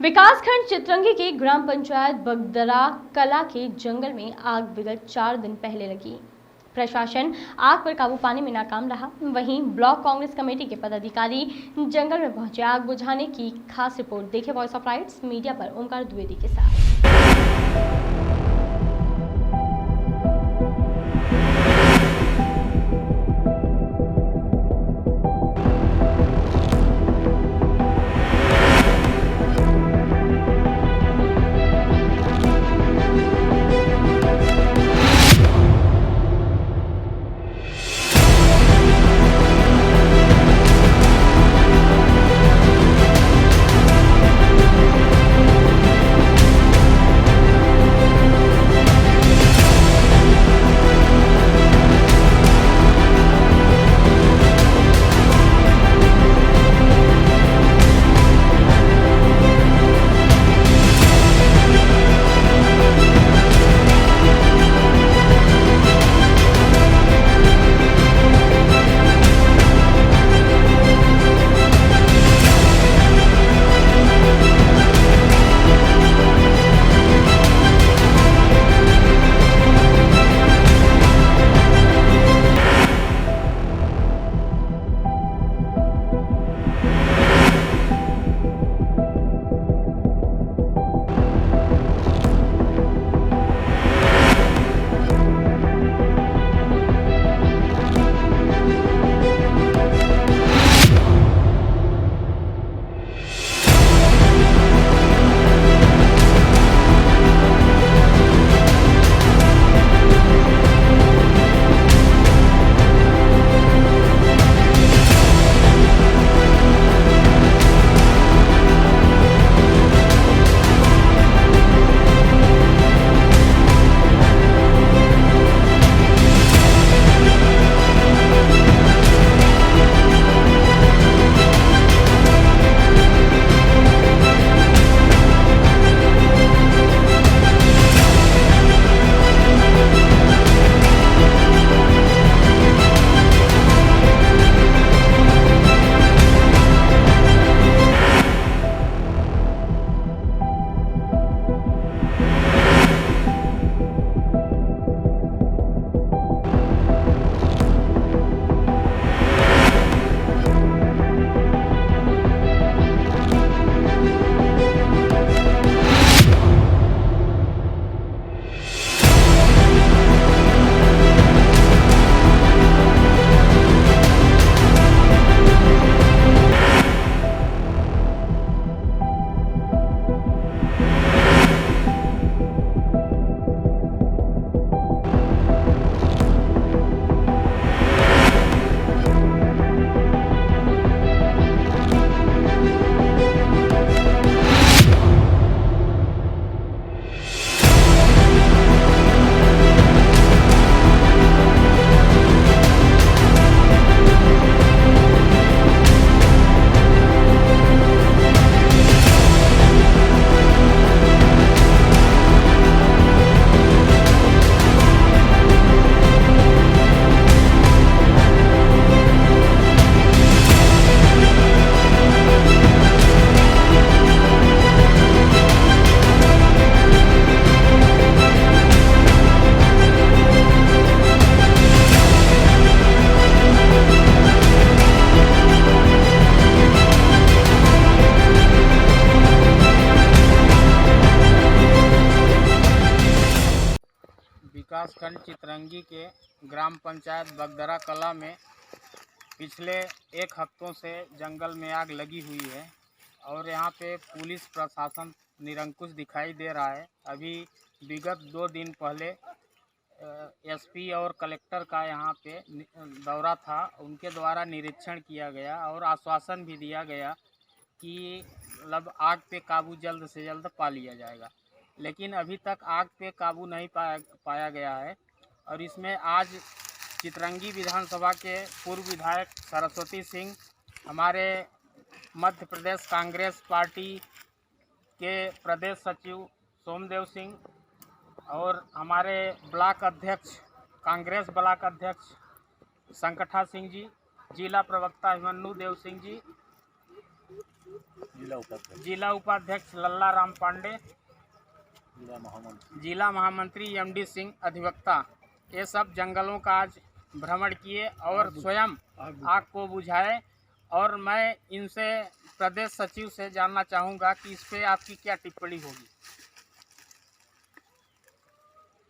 विकासखंड चितरंगी के ग्राम पंचायत बगदरा कला के जंगल में आग विगत 4 दिन पहले लगी। प्रशासन आग पर काबू पाने में नाकाम रहा। वहीं ब्लॉक कांग्रेस कमेटी के पदाधिकारी जंगल में पहुंचे आग बुझाने की खास रिपोर्ट देखे वॉइस ऑफ राइट्स मीडिया पर ओमकार द्विवेदी के साथ। विकासखंड चितरंगी के ग्राम पंचायत बगदरा कला में पिछले 1 हफ्तों से जंगल में आग लगी हुई है और यहाँ पे पुलिस प्रशासन निरंकुश दिखाई दे रहा है। अभी विगत 2 दिन पहले एसपी और कलेक्टर का यहाँ पे दौरा था, उनके द्वारा निरीक्षण किया गया और आश्वासन भी दिया गया कि मतलब आग पे काबू जल्द से जल्द पा लिया जाएगा, लेकिन अभी तक आग पे काबू नहीं पाया गया है। और इसमें आज चितरंगी विधानसभा के पूर्व विधायक सरस्वती सिंह, हमारे मध्य प्रदेश कांग्रेस पार्टी के प्रदेश सचिव सोमदेव सिंह और हमारे ब्लॉक अध्यक्ष कांग्रेस ब्लॉक अध्यक्ष संकठा सिंह जी, जिला प्रवक्ता हिमन्नु देव सिंह जी जिला उपाध्यक्ष लल्ला राम पांडे, जिला महामंत्री एमडी सिंह अधिवक्ता, ये सब जंगलों का आज भ्रमण किए और स्वयं आग को बुझाए। और मैं इनसे प्रदेश सचिव से जानना चाहूँगा कि इस पे आपकी क्या टिप्पणी होगी।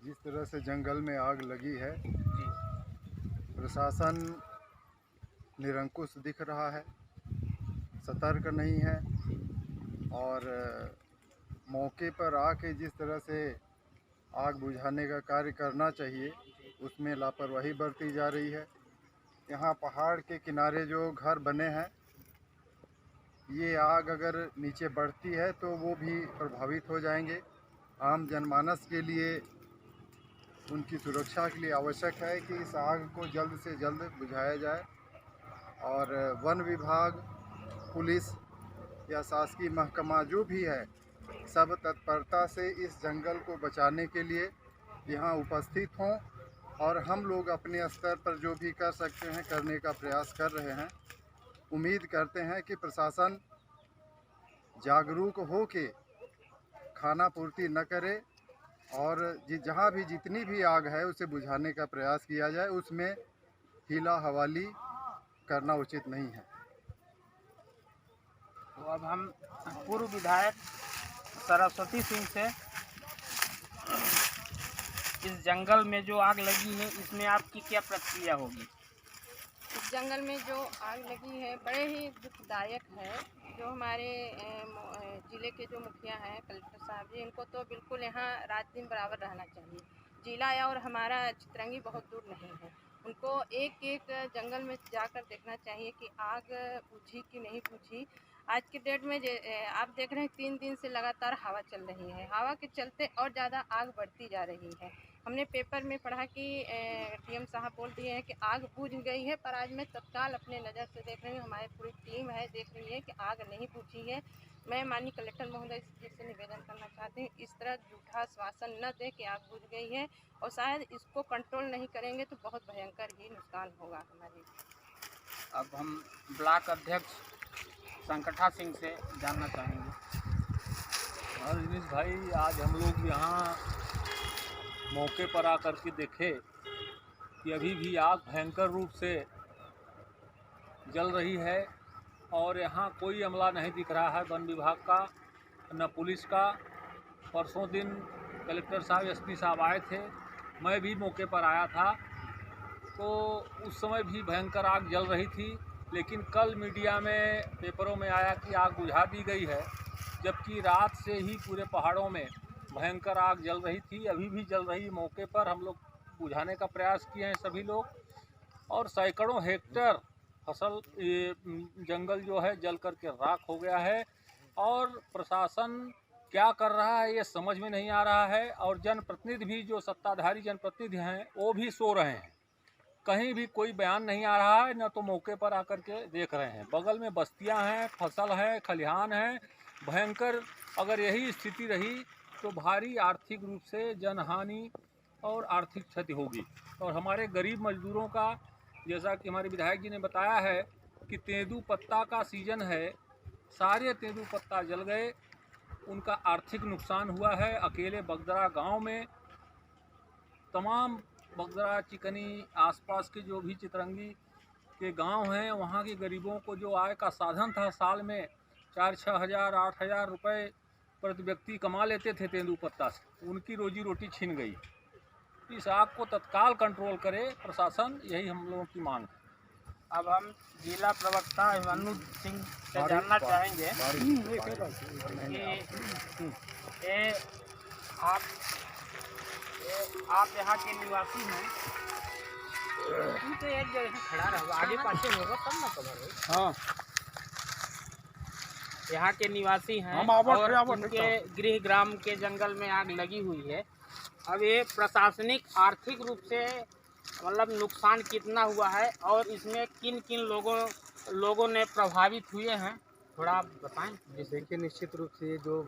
जिस तरह से जंगल में आग लगी है, जी, प्रशासन निरंकुश दिख रहा है, सतर्क नहीं है और मौके पर आके जिस तरह से आग बुझाने का कार्य करना चाहिए उसमें लापरवाही बरती जा रही है। यहाँ पहाड़ के किनारे जो घर बने हैं, ये आग अगर नीचे बढ़ती है तो वो भी प्रभावित हो जाएंगे। आम जनमानस के लिए उनकी सुरक्षा के लिए आवश्यक है कि इस आग को जल्द से जल्द बुझाया जाए और वन विभाग, पुलिस या शासकीय महकमा जो भी है, सब तत्परता से इस जंगल को बचाने के लिए यहाँ उपस्थित हों और हम लोग अपने स्तर पर जो भी कर सकते हैं करने का प्रयास कर रहे हैं। उम्मीद करते हैं कि प्रशासन जागरूक हो के खाना पूर्ति न करे और जहाँ भी जितनी भी आग है उसे बुझाने का प्रयास किया जाए, उसमें हीला हवाली करना उचित नहीं है। तो अब हम पूर्व विधायक सरस्वती सिंह से, इस जंगल में जो आग लगी है इसमें आपकी क्या प्रतिक्रिया होगी। इस जंगल में जो आग लगी है बड़े ही दुखदायक है। जो हमारे ज़िले के जो मुखिया हैं, कलेक्टर साहब जी, इनको तो बिल्कुल यहाँ रात दिन बराबर रहना चाहिए। जिला और हमारा चितरंगी बहुत दूर नहीं है, उनको एक एक जंगल में जाकर देखना चाहिए कि आग बुझी कि नहीं बुझी। आज के डेट में आप देख रहे हैं 3 दिन से लगातार हवा चल रही है, हवा के चलते और ज़्यादा आग बढ़ती जा रही है। हमने पेपर में पढ़ा कि टीएम साहब बोल दिए हैं कि आग बुझ गई है, पर आज मैं तत्काल अपने नज़र से देख रही हूँ, हमारी पूरी टीम है देख रही है कि आग नहीं बुझी है। मैं माननीय कलेक्टर महोदय जी से निवेदन करना चाहती हूँ, इस तरह झूठा आश्वासन न दें कि आग बुझ गई है और शायद इसको कंट्रोल नहीं करेंगे तो बहुत भयंकर ही नुकसान होगा हमारी। अब हम ब्लॉक अध्यक्ष संकटा सिंह से जानना चाहेंगे। हाँ रजनीश भाई, आज हम लोग यहाँ मौके पर आकर के देखे कि अभी भी आग भयंकर रूप से जल रही है और यहाँ कोई अमला नहीं दिख रहा है, वन विभाग का न पुलिस का। परसों दिन कलेक्टर साहब, एसपी साहब आए थे, मैं भी मौके पर आया था, तो उस समय भी भयंकर आग जल रही थी। लेकिन कल मीडिया में, पेपरों में आया कि आग बुझा दी गई है, जबकि रात से ही पूरे पहाड़ों में भयंकर आग जल रही थी, अभी भी जल रही। मौके पर हम लोग बुझाने का प्रयास किए हैं सभी लोग, और सैकड़ों हेक्टेयर फसल जंगल जो है जल करके राख हो गया है। और प्रशासन क्या कर रहा है ये समझ में नहीं आ रहा है, और जनप्रतिनिधि भी, जो सत्ताधारी जनप्रतिनिधि हैं, वो भी सो रहे हैं। कहीं भी कोई बयान नहीं आ रहा है, न तो मौके पर आकर के देख रहे हैं। बगल में बस्तियां हैं, फसल है, खलिहान है। भयंकर अगर यही स्थिति रही तो भारी आर्थिक रूप से जनहानि और आर्थिक क्षति होगी। और हमारे गरीब मजदूरों का, जैसा कि हमारे विधायक जी ने बताया है कि तेंदू पत्ता का सीजन है, सारे तेंदू पत्ता जल गए, उनका आर्थिक नुकसान हुआ है। अकेले बगदरा गांव में, तमाम बगदरा, चिकनी, आसपास के जो भी चितरंगी के गांव हैं, वहां के गरीबों को जो आय का साधन था, साल में 4-6 हज़ार 8 हज़ार रुपये प्रति व्यक्ति कमा लेते थे तेंदू पत्ता से, उनकी रोजी रोटी छिन गई। इस आग को तत्काल कंट्रोल करे प्रशासन, यही हम लोगों की मांग है। अब हम जिला प्रवक्ता अभिमन्यु सिंह से जानना चाहेंगे कि ये आप यहाँ के निवासी हैं, तू तो एक जगह से खड़ा रहो, आगे पाछे होगा तब ना खबर हो। हाँ, यहाँ के निवासी हैं और उनके गृह ग्राम के जंगल में आग लगी हुई है। अब ये प्रशासनिक आर्थिक रूप से मतलब नुकसान कितना हुआ है और इसमें किन किन लोगों ने प्रभावित हुए हैं, थोड़ा आप बताएं। देखिए, निश्चित रूप से ये जो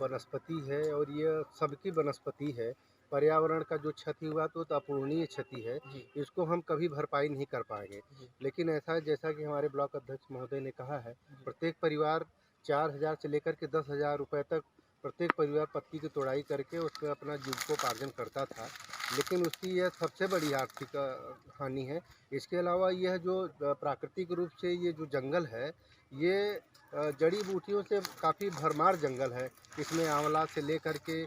वनस्पति है और ये सबकी वनस्पति है, पर्यावरण का जो क्षति हुआ तो अपूरणीय क्षति है, इसको हम कभी भरपाई नहीं कर पाएंगे। लेकिन ऐसा, जैसा कि हमारे ब्लॉक अध्यक्ष महोदय ने कहा है, प्रत्येक परिवार 4,000 से लेकर के 10,000 रुपये तक प्रत्येक परिवार पत्ती की तोड़ाई करके उसका अपना जीविकोपार्जन करता था। लेकिन उसकी यह सबसे बड़ी आर्थिक हानि है। इसके अलावा यह जो प्राकृतिक रूप से ये जो जंगल है, ये जड़ी बूटियों से काफ़ी भरमार जंगल है। इसमें आंवला से लेकर के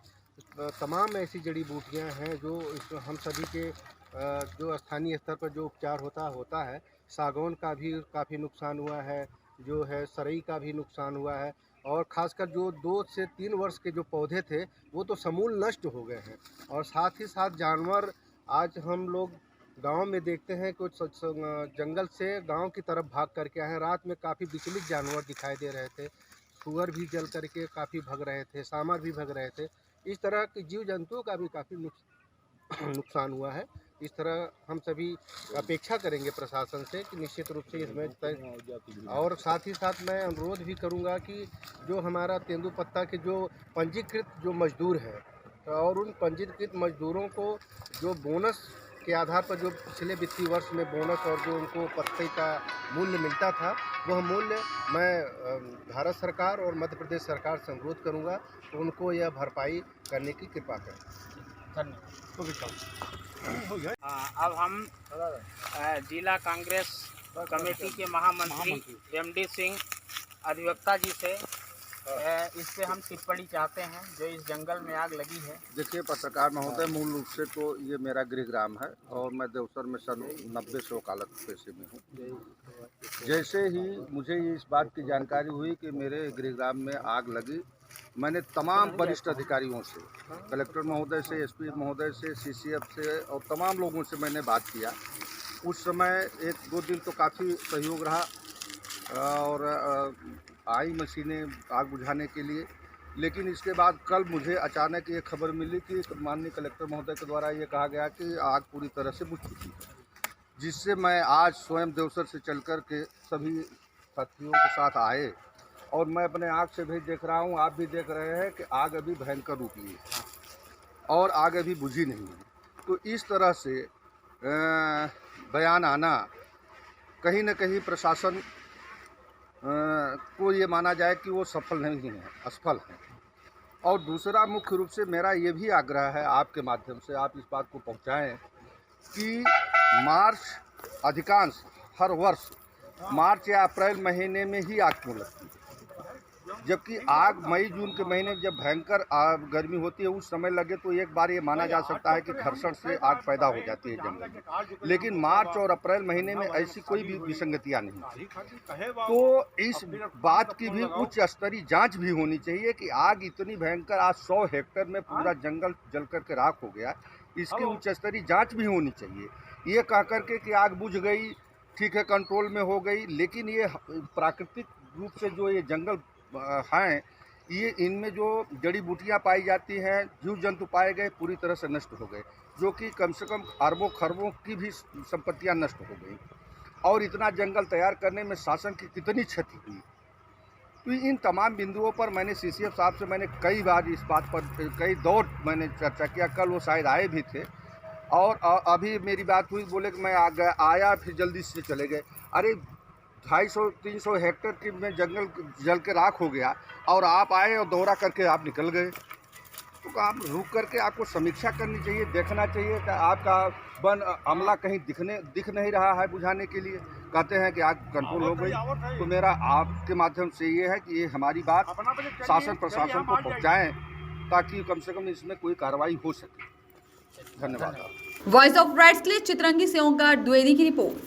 तमाम ऐसी जड़ी बूटियां हैं जो हम सभी के जो स्थानीय स्तर पर जो उपचार होता है। सागौन का भी काफ़ी नुकसान हुआ है, जो है सरई का भी नुकसान हुआ है, और ख़ासकर जो 2 से 3 वर्ष के जो पौधे थे वो तो समूल नष्ट हो गए हैं। और साथ ही साथ जानवर, आज हम लोग गांव में देखते हैं कुछ जंगल से गांव की तरफ भाग करके आए हैं। रात में काफ़ी विचलित जानवर दिखाई दे रहे थे, सुअर भी जल करके काफ़ी भग रहे थे, सांभर भी भग रहे थे। इस तरह के जीव जंतुओं का भी काफ़ी नुकसान हुआ है। इस तरह हम सभी अपेक्षा करेंगे प्रशासन से कि निश्चित रूप से इसमें, और साथ ही साथ मैं अनुरोध भी करूंगा कि जो हमारा तेंदुपत्ता के जो पंजीकृत जो मजदूर हैं, और उन पंजीकृत मजदूरों को जो बोनस के आधार पर जो पिछले वित्तीय वर्ष में बोनस और जो उनको पत्ते का मूल्य मिलता था, वह मूल्य मैं भारत सरकार और मध्य प्रदेश सरकार से अनुरोध करूँगा तो उनको यह भरपाई करने की कृपा करें। धन्यवाद। अब हम जिला कांग्रेस कमेटी के महामंत्री एमडी सिंह अधिवक्ता जी से इस पे हम टिप्पणी चाहते हैं जो इस जंगल में आग लगी है। देखिए पत्रकार महोदय, मूल रूप से तो ये मेरा गृहग्राम है और मैं देवसर में सन 90 से वकालत पेशे में हूँ। जैसे ही मुझे इस बात की जानकारी हुई कि मेरे गृहग्राम में आग लगी, मैंने तमाम वरिष्ठ अधिकारियों से, कलेक्टर महोदय से, एसपी महोदय से, सीसीएफ से और तमाम लोगों से मैंने बात किया। उस समय 1-2 दिन तो काफ़ी सहयोग रहा और आई मशीनें आग बुझाने के लिए। लेकिन इसके बाद कल मुझे अचानक ये खबर मिली कि माननीय कलेक्टर महोदय के द्वारा ये कहा गया कि आग पूरी तरह से बुझ चुकी है, जिससे मैं आज स्वयं देवसर से चल कर के सभी साथियों के साथ आए और मैं अपने आँख से भी देख रहा हूँ, आप भी देख रहे हैं कि आग अभी भयंकर रूप ली है और आग अभी बुझी नहीं है। तो इस तरह से बयान आना कहीं न कहीं प्रशासन को ये माना जाए कि वो सफल नहीं है, असफल है। और दूसरा मुख्य रूप से मेरा ये भी आग्रह है, आपके माध्यम से आप इस बात को पहुंचाएं कि मार्च अधिकांश हर वर्ष मार्च या अप्रैल महीने में ही आग क्यों लगती है, जबकि आग मई जून के महीने जब भयंकर गर्मी होती है उस समय लगे तो एक बार ये माना जा सकता है कि घर्षण से आग पैदा हो जाती है जंगल में। लेकिन मार्च और अप्रैल महीने में ऐसी कोई भी विसंगतियां नहीं। तो इस बात की भी उच्च स्तरीय जांच भी होनी चाहिए कि आग इतनी भयंकर, आज 100 हेक्टेयर में पूरा जंगल जल करके राख हो गया, इसकी उच्च स्तरीय जाँच भी होनी चाहिए। ये कह करके कि आग बुझ गई, ठीक है, कंट्रोल में हो गई, लेकिन ये प्राकृतिक रूप से जो ये जंगल हैं, ये इनमें जो जड़ी बूटियां पाई जाती हैं, जीव जंतु पाए गए, पूरी तरह से नष्ट हो गए, जो कि कम से कम अरबों खरबों की भी संपत्तियां नष्ट हो गई। और इतना जंगल तैयार करने में शासन की कितनी क्षति हुई। तो इन तमाम बिंदुओं पर मैंने सीसीएफ साहब से मैंने कई बार इस बात पर कई दौर मैंने चर्चा किया। कल वो शायद आए भी थे और अभी मेरी बात हुई, बोले कि मैं आया फिर जल्दी से चले गए। अरे 250-300 हेक्टेयर की में जंगल जल के राख हो गया और आप आए और दौरा करके आप निकल गए। तो आप रुक करके आपको समीक्षा करनी चाहिए, देखना चाहिए कि आपका वन अमला कहीं दिख नहीं रहा है बुझाने के लिए। कहते हैं कि आग कंट्रोल हो गई। तो मेरा आपके माध्यम से ये है कि ये हमारी बात शासन प्रशासन को पहुँचाएँ ताकि कम से कम इसमें कोई कार्रवाई हो सके। धन्यवाद। वॉइस ऑफ राइट्स के लिए चितरंगी से ओंकार द्विवेदी की रिपोर्ट।